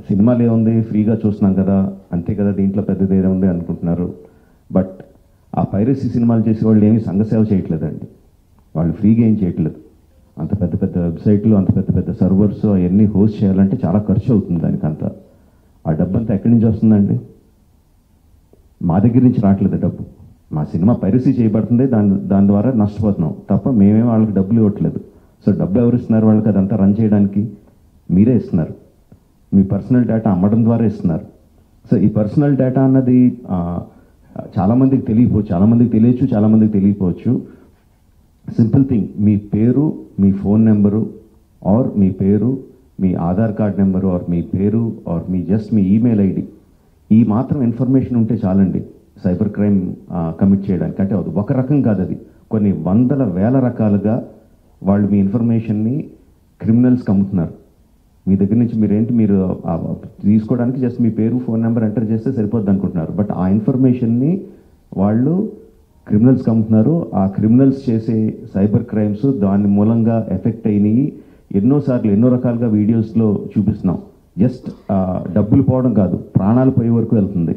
సినిమాలు ఏముంది, ఫ్రీగా చూస్తున్నాం కదా, అంతే కదా, దీంట్లో పెద్దది ఏముంది అనుకుంటున్నారు. బట్ ఆ పైరసీ సినిమాలు చేసే వాళ్ళు ఏమీ సంఘసేవ చేయట్లేదండి. వాళ్ళు ఫ్రీగా ఏం చేయట్లేదు. అంత పెద్ద పెద్ద వెబ్సైట్లు, అంత పెద్ద పెద్ద సర్వర్స్ అవన్నీ హోస్ట్ చేయాలంటే చాలా ఖర్చు అవుతుంది. దానికంతా ఆ డబ్బంతా ఎక్కడి నుంచి వస్తుందండి? మా దగ్గర నుంచి రావట్లేదు డబ్బు. మా సినిమా పైరసీ చేయబడుతుంది, దాని ద్వారా నష్టపోతున్నాం తప్ప మేమేం వాళ్ళకి డబ్బులు ఇవ్వట్లేదు. సో డబ్బు ఎవరు ఇస్తున్నారు వాళ్ళకి? అదంతా రన్ చేయడానికి మీరే ఇస్తున్నారు. మీ పర్సనల్ డేటా అమ్మడం ద్వారా ఇస్తున్నారు. సో ఈ పర్సనల్ డేటా అన్నది చాలామందికి తెలియకపోవచ్చు, చాలామందికి తెలియచ్చు, చాలామందికి తెలియకపోవచ్చు. సింపుల్ థింగ్, మీ పేరు, మీ ఫోన్ నెంబరు, ఆర్ మీ పేరు, మీ ఆధార్ కార్డ్ నెంబరు, ఆర్ మీ పేరు, ఆర్ మీ ఈమెయిల్ ఐడి, ఈ మాత్రం ఇన్ఫర్మేషన్ ఉంటే చాలండి సైబర్ క్రైమ్ కమిట్ చేయడానికి. అంటే అది ఒక రకం కాదు, అది కొన్ని వందల వేల రకాలుగా వాళ్ళు మీ ఇన్ఫర్మేషన్ని క్రిమినల్స్కి అమ్ముతున్నారు. మీ దగ్గర నుంచి మీరు తీసుకోవడానికి జస్ట్ మీ పేరు, ఫోన్ నెంబర్ ఎంటర్ చేస్తే సరిపోద్ది అనుకుంటున్నారు. బట్ ఆ ఇన్ఫర్మేషన్ని వాళ్ళు క్రిమినల్స్కి అమ్ముతున్నారు. ఆ క్రిమినల్స్ చేసే సైబర్ క్రైమ్స్ దాని మూలంగా ఎఫెక్ట్ అయినాయి. ఎన్నోసార్లు ఎన్నో రకాలుగా వీడియోస్లో చూపిస్తున్నాం. జస్ట్ డబ్బులు పోవడం కాదు, ప్రాణాలు పోయే వరకు వెళ్తుంది.